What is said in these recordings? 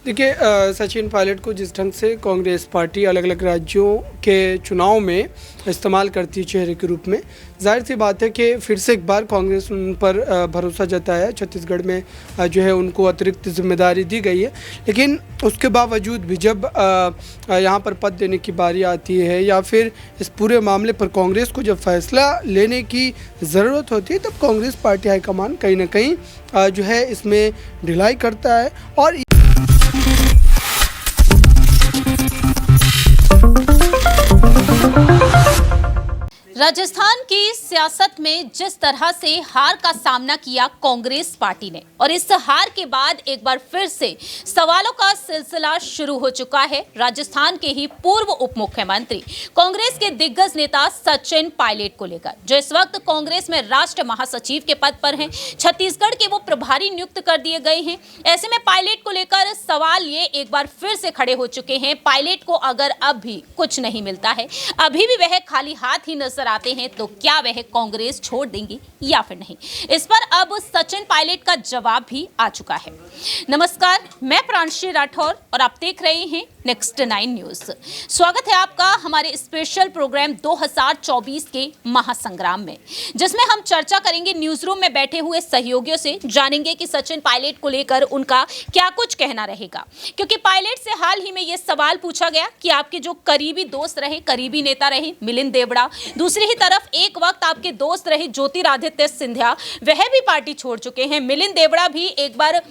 देखिए सचिन पायलट को जिस ढंग से कांग्रेस पार्टी अलग अलग राज्यों के चुनाव में इस्तेमाल करती है चेहरे के रूप में, जाहिर सी बात है कि फिर से एक बार कांग्रेस उन पर भरोसा जताया है। छत्तीसगढ़ में जो है उनको अतिरिक्त जिम्मेदारी दी गई है, लेकिन उसके बावजूद भी जब यहाँ पर पद देने की बारी आती है या फिर इस पूरे मामले पर कांग्रेस को जब फैसला लेने की ज़रूरत होती है, तब कांग्रेस पार्टी हाईकमान कहीं ना कहीं जो है इसमें ढिलाई करता है। और राजस्थान की सियासत में जिस तरह से हार का सामना किया कांग्रेस पार्टी ने, और इस हार के बाद एक बार फिर से सवालों का सिलसिला शुरू हो चुका है राजस्थान के ही पूर्व उप मुख्यमंत्री कांग्रेस के दिग्गज नेता सचिन पायलट को लेकर, जो इस वक्त कांग्रेस में राष्ट्र महासचिव के पद पर हैं। छत्तीसगढ़ के वो प्रभारी नियुक्त कर दिए गए हैं। ऐसे में पायलट को लेकर सवाल ये एक बार फिर से खड़े हो चुके हैं। पायलट को अगर अब भी कुछ नहीं मिलता है, अभी भी वह खाली हाथ ही नजर आते हैं, तो क्या वह कांग्रेस छोड़ देंगे या फिर नहीं? इस पर अब सचिन पायलट का जवाब भी आ चुका है। नमस्कार, मैं प्रांशी राठौर और आप देख रहे हैं नेक्स्ट 9 न्यूज। स्वागत है आपका हमारे स्पेशल प्रोग्राम 2024 के महासंग्राम में, जिसमें हम चर्चा करेंगे न्यूज रूम में बैठे हुए सहयोगियों से, जानेंगे कि सचिन पायलट को लेकर उनका क्या कुछ कहना रहेगा। क्योंकि पायलट से हाल ही में यह सवाल पूछा गया कि आपके जो करीबी दोस्त रहे, करीबी नेता रहे मिलिंद देवड़ा, दूसरी ही तरफ एक वक्त आपके दोस्त रहे ज्योतिरादित्य सिंधिया, वह भी पार्टी छोड़ चुके हैं। मिलिंद देवड़ा भी एक बार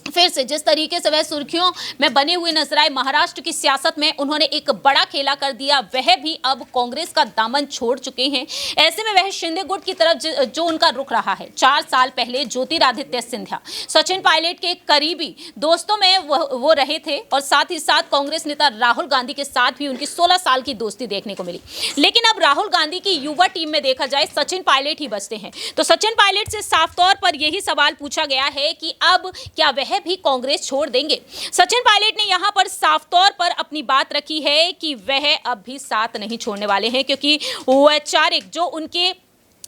फिर से जिस तरीके से वह सुर्खियों में बने हुए नजर आए, महाराष्ट्र की सियासत में उन्होंने एक बड़ा खेला कर दिया, वह भी अब कांग्रेस का दामन छोड़ चुके हैं। ऐसे में वह शिंदे गुट की तरफ जो उनका रुख रहा है, 4 साल पहले ज्योतिरादित्य सिंधिया सचिन पायलट के करीबी दोस्तों में वो रहे थे, और साथ ही साथ कांग्रेस नेता राहुल गांधी के साथ भी उनकी 16 साल की दोस्ती देखने को मिली। लेकिन अब राहुल गांधी की युवा टीम में देखा जाए, सचिन पायलट ही बचते हैं। तो सचिन पायलट से साफ तौर पर यही सवाल पूछा गया है कि अब क्या वह भी कांग्रेस छोड़ देंगे। सचिन पायलट ने यहां पर साफ तौर पर अपनी बात रखी है कि वह अब भी साथ नहीं छोड़ने वाले हैं, क्योंकि वैचारिक जो उनके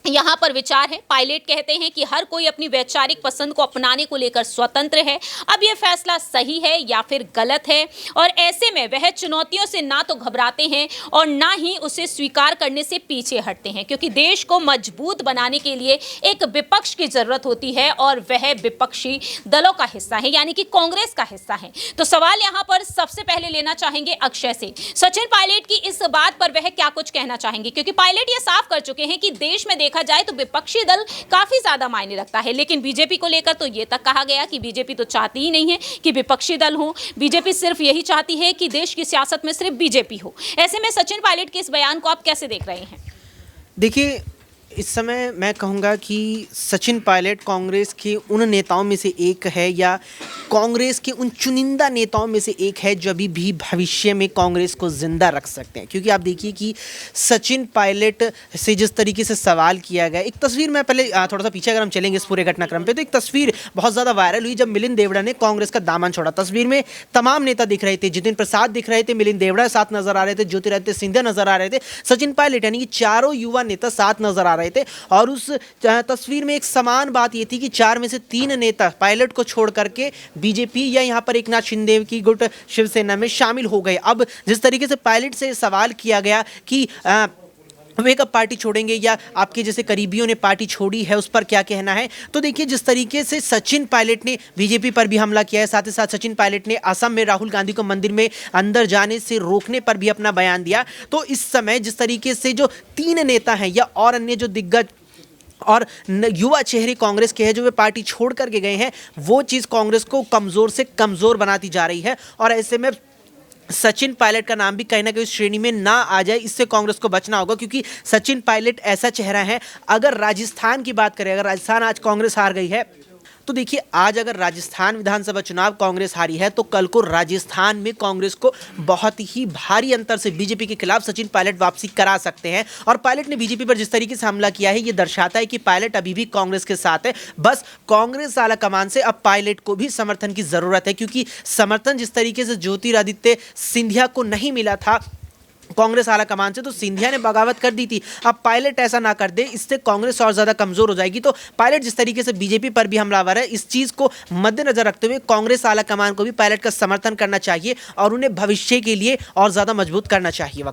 यहाँ पर विचार है, पायलट कहते हैं कि हर कोई अपनी वैचारिक पसंद को अपनाने को लेकर स्वतंत्र है। अब यह फैसला सही है या फिर गलत है, और ऐसे में वह चुनौतियों से ना तो घबराते हैं और ना ही उसे स्वीकार करने से पीछे हटते हैं, क्योंकि देश को मजबूत बनाने के लिए एक विपक्ष की जरूरत होती है, और वह विपक्षी दलों का हिस्सा है, यानी कि कांग्रेस का हिस्सा है। तो सवाल यहाँ पर सबसे पहले लेना चाहेंगे अक्षय से। सचिन पायलट की इस बात पर वह क्या कुछ कहना चाहेंगे, क्योंकि पायलट ये साफ कर चुके हैं कि देश में देखा जाए तो विपक्षी दल काफी ज्यादा मायने रखता है, लेकिन बीजेपी को लेकर तो ये तक कहा गया कि बीजेपी तो चाहती ही नहीं है कि विपक्षी दल हो। बीजेपी सिर्फ यही चाहती है कि देश की सियासत में सिर्फ बीजेपी हो। ऐसे में सचिन पायलट के इस बयान को आप कैसे देख रहे हैं? देखिए, इस समय मैं कहूँगा कि सचिन पायलट कांग्रेस के उन नेताओं में से एक है, या कांग्रेस के उन चुनिंदा नेताओं में से एक है जो अभी भी भविष्य में कांग्रेस को जिंदा रख सकते हैं। क्योंकि आप देखिए कि सचिन पायलट से जिस तरीके से सवाल किया गया, एक तस्वीर मैं पहले थोड़ा सा पीछे अगर हम चलेंगे इस पूरे घटनाक्रम पे, तो एक तस्वीर बहुत ज़्यादा वायरल हुई जब मिलिंद देवड़ा ने कांग्रेस का दामन छोड़ा। तस्वीर में तमाम नेता दिख रहे थे, जितिन प्रसाद दिख रहे थे, मिलिंद देवड़ा साथ नजर आ रहे थे, ज्योतिरादित्य सिंधिया नजर आ रहे थे, सचिन पायलट, यानी कि चारों युवा नेता साथ नजर आ रहे थे। और उस तस्वीर में एक समान बात ये थी कि 4 में से 3 नेता पायलट को छोड़ करके बीजेपी या यहाँ पर एकनाथ शिंदे की गुट शिवसेना में शामिल हो गए। अब जिस तरीके से पायलट से सवाल किया गया कि वे कब पार्टी छोड़ेंगे, या आपके जैसे करीबियों ने पार्टी छोड़ी है, उस पर क्या कहना है, तो देखिए जिस तरीके से सचिन पायलट ने बीजेपी पर भी हमला किया है, साथ ही साथ सचिन पायलट ने असम में राहुल गांधी को मंदिर में अंदर जाने से रोकने पर भी अपना बयान दिया। तो इस समय जिस तरीके से जो 3 नेता हैं या और अन्य जो दिग्गज और युवा चेहरे कांग्रेस के हैं जो वे पार्टी छोड़ करके गए हैं, वो चीज़ कांग्रेस को कमज़ोर से कमज़ोर बनाती जा रही है। और ऐसे में सचिन पायलट का नाम भी कहीं ना कहीं उस श्रेणी में ना आ जाए, इससे कांग्रेस को बचना होगा। क्योंकि सचिन पायलट ऐसा चेहरा है, अगर राजस्थान की बात करें, अगर राजस्थान आज कांग्रेस हार गई है, तो देखिए आज अगर राजस्थान विधानसभा चुनाव कांग्रेस हारी है, तो कल को राजस्थान में कांग्रेस को बहुत ही भारी अंतर से बीजेपी के खिलाफ सचिन पायलट वापसी करा सकते हैं। और पायलट ने बीजेपी पर जिस तरीके से हमला किया है, ये दर्शाता है कि पायलट अभी भी कांग्रेस के साथ है। बस कांग्रेस आला कमान से अब पायलट को भी समर्थन की जरूरत है, क्योंकि समर्थन जिस तरीके से ज्योतिरादित्य सिंधिया को नहीं मिला था कांग्रेस आला कमान से, तो सिंधिया ने बगावत कर दी थी। अब पायलट ऐसा ना कर दे, इससे कांग्रेस और ज्यादा कमजोर हो जाएगी। तो पायलट जिस तरीके से बीजेपी पर भी हमलावर है, इस चीज को मद्देनजर रखते हुए कांग्रेस आला कमान को भी पायलट का समर्थन करना चाहिए और उन्हें भविष्य के लिए और ज्यादा मजबूत करना चाहिए।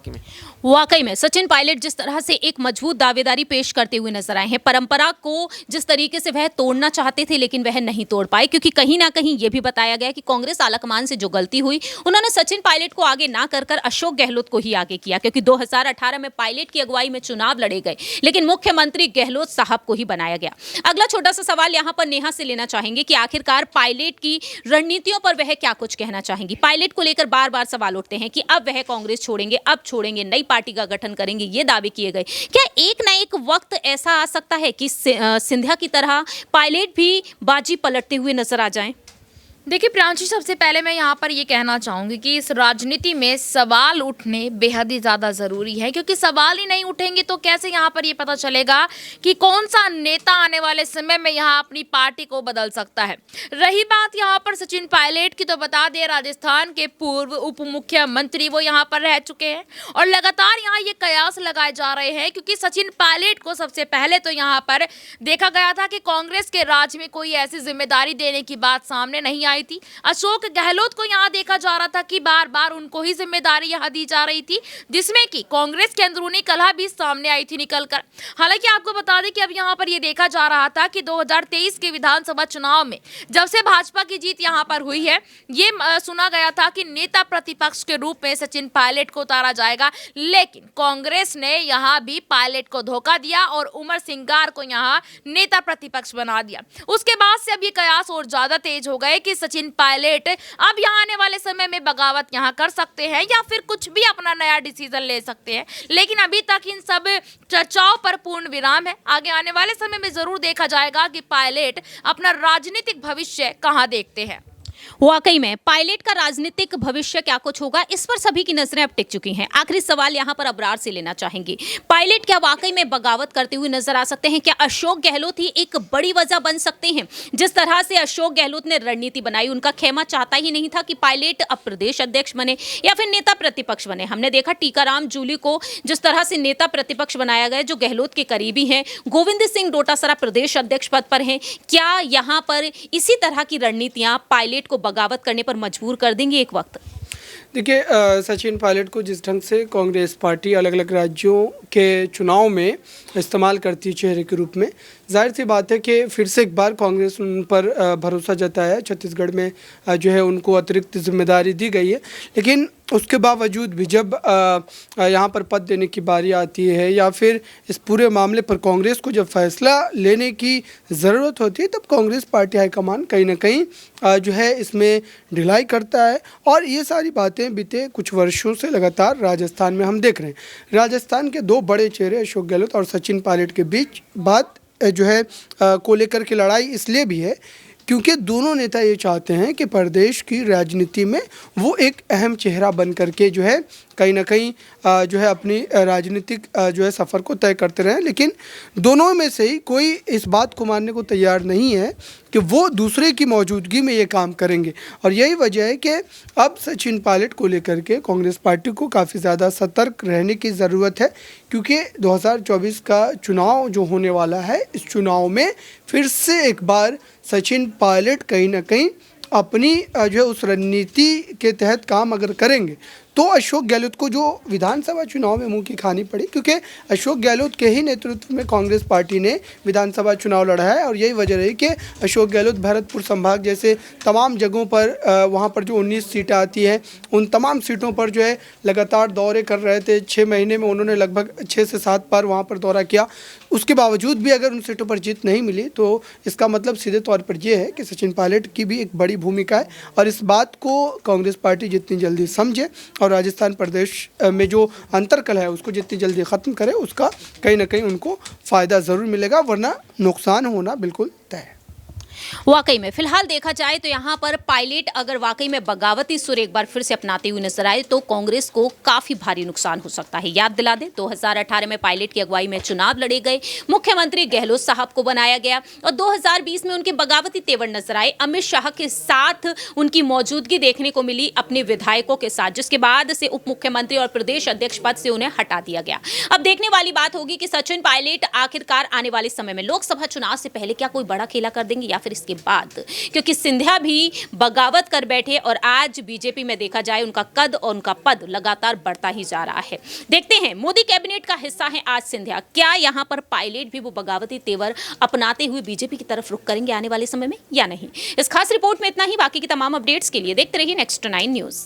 वाकई में सचिन पायलट जिस तरह से एक मजबूत दावेदारी पेश करते हुए नजर आए हैं, परंपरा को जिस तरीके से वह तोड़ना चाहते थे लेकिन वह नहीं तोड़ पाए, क्योंकि कहीं ना कहीं यह भी बताया गया कि कांग्रेस आलाकमान से जो गलती हुई, उन्होंने सचिन पायलट को आगे ना कर अशोक गहलोत को ही आगे किया, क्योंकि 2018 में पायलट की अगुवाई में चुनाव लड़े गए लेकिन मुख्यमंत्री गहलोत साहब को ही बनाया गया। अगला छोटा सा सवाल यहां पर नेहा से लेना चाहेंगे कि आखिरकार पायलट की रणनीतियों पर वह क्या कुछ कहना चाहेंगी। पायलट को लेकर बार बार सवाल उठते हैं कि अब वह कांग्रेस छोड़ेंगे, अब छोड़ेंगे, नई पार्टी का गठन करेंगे, ये दावे किए गए। क्या एक ना एक वक्त ऐसा आ सकता है कि सिंधिया की तरह पायलट भी बाजी पलटते हुए नजर आ जाएं? देखिए प्रांशी, सबसे पहले मैं यहाँ पर ये कहना चाहूँगी कि इस राजनीति में सवाल उठने बेहद ही ज़्यादा ज़रूरी है, क्योंकि सवाल ही नहीं उठेंगे तो कैसे यहाँ पर ये पता चलेगा कि कौन सा नेता आने वाले समय में यहाँ अपनी पार्टी को बदल सकता है। रही बात यहाँ पर सचिन पायलट की, तो बता दें राजस्थान के पूर्व उप मुख्यमंत्री वो यहाँ पर रह चुके हैं और लगातार यहाँ ये कयास लगाए जा रहे हैं, क्योंकि सचिन पायलट को सबसे पहले तो यहाँ पर देखा गया था कि कांग्रेस के राज में कोई ऐसी जिम्मेदारी देने की बात सामने नहीं आई थी। अशोक गहलोत को यहां देखा जा रहा था कि बार बार उनको ही जिम्मेदारी यहां दी जा रही थी, जिसमें कि कांग्रेस के अंदरूनी कलह भी सामने आई थी निकलकर। हालांकि आपको बता दें कि अब यहां पर यह देखा जा रहा था कि 2023 के विधानसभा चुनाव में जब से भाजपा की जीत यहां पर हुई है, ये सुना गया था कि नेता प्रतिपक्ष के रूप में सचिन पायलट को उतारा जाएगा, लेकिन कांग्रेस ने यहां भी पायलट को धोखा दिया और उमर सिंगार को यहां नेता प्रतिपक्ष बना दिया। उसके बाद से अब ये कयास और ज्यादा तेज हो गए कि सचिन पायलट अब यहाँ आने वाले समय में बगावत यहाँ कर सकते हैं या फिर कुछ भी अपना नया डिसीजन ले सकते हैं, लेकिन अभी तक इन सब चर्चाओं पर पूर्ण विराम है। आगे आने वाले समय में जरूर देखा जाएगा कि पायलट अपना राजनीतिक भविष्य कहाँ देखते हैं। वाकई में पायलट का राजनीतिक भविष्य क्या कुछ होगा, इस पर सभी की नजरें अब टिक चुकी हैं। आखिरी सवाल यहां पर अबरार से लेना चाहेंगे, पायलट क्या वाकई में बगावत करते हुए नजर आ सकते हैं? क्या अशोक गहलोत ही एक बड़ी वजह बन सकते हैं? जिस तरह से अशोक गहलोत ने रणनीति बनाई, उनका खेमा चाहता ही नहीं था कि पायलट अब प्रदेश अध्यक्ष बने या फिर नेता प्रतिपक्ष बने। हमने देखा टीकाराम जूली को जिस तरह से नेता प्रतिपक्ष बनाया गया, जो गहलोत के करीबी हैं। गोविंद सिंह डोटासरा प्रदेश अध्यक्ष पद पर हैं। क्या यहां पर इसी तरह की रणनीतियां पायलट को बगावत करने पर मजबूर कर देंगे एक वक्त? देखिए, सचिन पायलट को जिस ढंग से कांग्रेस पार्टी अलग अलग राज्यों के चुनाव में इस्तेमाल करती है चेहरे के रूप में, जाहिर सी बात है कि फिर से एक बार कांग्रेस उन पर भरोसा जताया। छत्तीसगढ़ में जो है उनको अतिरिक्त जिम्मेदारी दी गई है, लेकिन उसके बावजूद भी जब यहाँ पर पद देने की बारी आती है या फिर इस पूरे मामले पर कांग्रेस को जब फैसला लेने की ज़रूरत होती है, तब कांग्रेस पार्टी हाईकमान कहीं ना कहीं जो है इसमें ढिलाई करता है। और ये सारी बातें बीते कुछ वर्षों से लगातार राजस्थान में हम देख रहे हैं। राजस्थान के दो बड़े चेहरे अशोक गहलोत और सचिन पायलट के बीच बात जो है को लेकर के लड़ाई इसलिए भी है क्योंकि दोनों नेता ये चाहते हैं कि प्रदेश की राजनीति में वो एक अहम चेहरा बन करके जो है कहीं ना कहीं जो है अपनी राजनीतिक जो है सफ़र को तय करते रहें। लेकिन दोनों में से ही कोई इस बात को मानने को तैयार नहीं है कि वो दूसरे की मौजूदगी में ये काम करेंगे। और यही वजह है कि अब सचिन पायलट को लेकर के कांग्रेस पार्टी को काफ़ी ज़्यादा सतर्क रहने की ज़रूरत है, क्योंकि 2024 का चुनाव जो होने वाला है, इस चुनाव में फिर से एक बार सचिन पायलट कहीं ना कहीं अपनी जो है उस रणनीति के तहत काम अगर करेंगे तो अशोक गहलोत को जो विधानसभा चुनाव में मुंह की खानी पड़ी, क्योंकि अशोक गहलोत के ही नेतृत्व में कांग्रेस पार्टी ने विधानसभा चुनाव लड़ा है। और यही वजह रही कि अशोक गहलोत भरतपुर संभाग जैसे तमाम जगहों पर वहां पर जो 19 सीटें आती हैं, उन तमाम सीटों पर जो है लगातार दौरे कर रहे थे। 6 महीने में उन्होंने लगभग 6 से 7 बार वहाँ पर दौरा किया। उसके बावजूद भी अगर उन सीटों पर जीत नहीं मिली तो इसका मतलब सीधे तौर पर यह है कि सचिन पायलट की भी एक बड़ी भूमिका है। और इस बात को कांग्रेस पार्टी जितनी जल्दी समझे और राजस्थान प्रदेश में जो अंतर्कलह है उसको जितनी जल्दी ख़त्म करे, उसका कहीं ना कहीं उनको फ़ायदा ज़रूर मिलेगा, वरना नुकसान होना बिल्कुल तय है। वाकई में फिलहाल देखा जाए तो यहाँ पर पायलट अगर वाकई में बगावती सुर एक बार फिर से अपनाते हुए नजर आए तो कांग्रेस को काफी भारी नुकसान हो सकता है। याद दिला दें 2018 में पायलट की अगुवाई में चुनाव लड़े गए, मुख्यमंत्री गहलोत साहब को बनाया गया और 2020 में उनके बगावती तेवर नजर आए। अमित शाह के साथ उनकी मौजूदगी देखने को मिली अपने विधायकों के साथ, जिसके बाद से उप मुख्यमंत्री और प्रदेश अध्यक्ष पद से उन्हें हटा दिया गया। अब देखने वाली बात होगी कि सचिन पायलट आखिरकार आने वाले समय में लोकसभा चुनाव से पहले क्या कोई बड़ा खेला कर देंगे या फिर इसके बाद, क्योंकि सिंधिया भी बगावत कर बैठे और आज बीजेपी में देखा जाए उनका कद और उनका पद लगातार बढ़ता ही जा रहा है। देखते हैं मोदी कैबिनेट का हिस्सा है आज सिंधिया, क्या यहां पर पायलट भी वो बगावती तेवर अपनाते हुए बीजेपी की तरफ रुख करेंगे आने वाले समय में या नहीं। इस खास रिपोर्ट में इतना ही। बाकी की तमाम अपडेट्स के लिए देखते रहिए नेक्स्ट 9 न्यूज।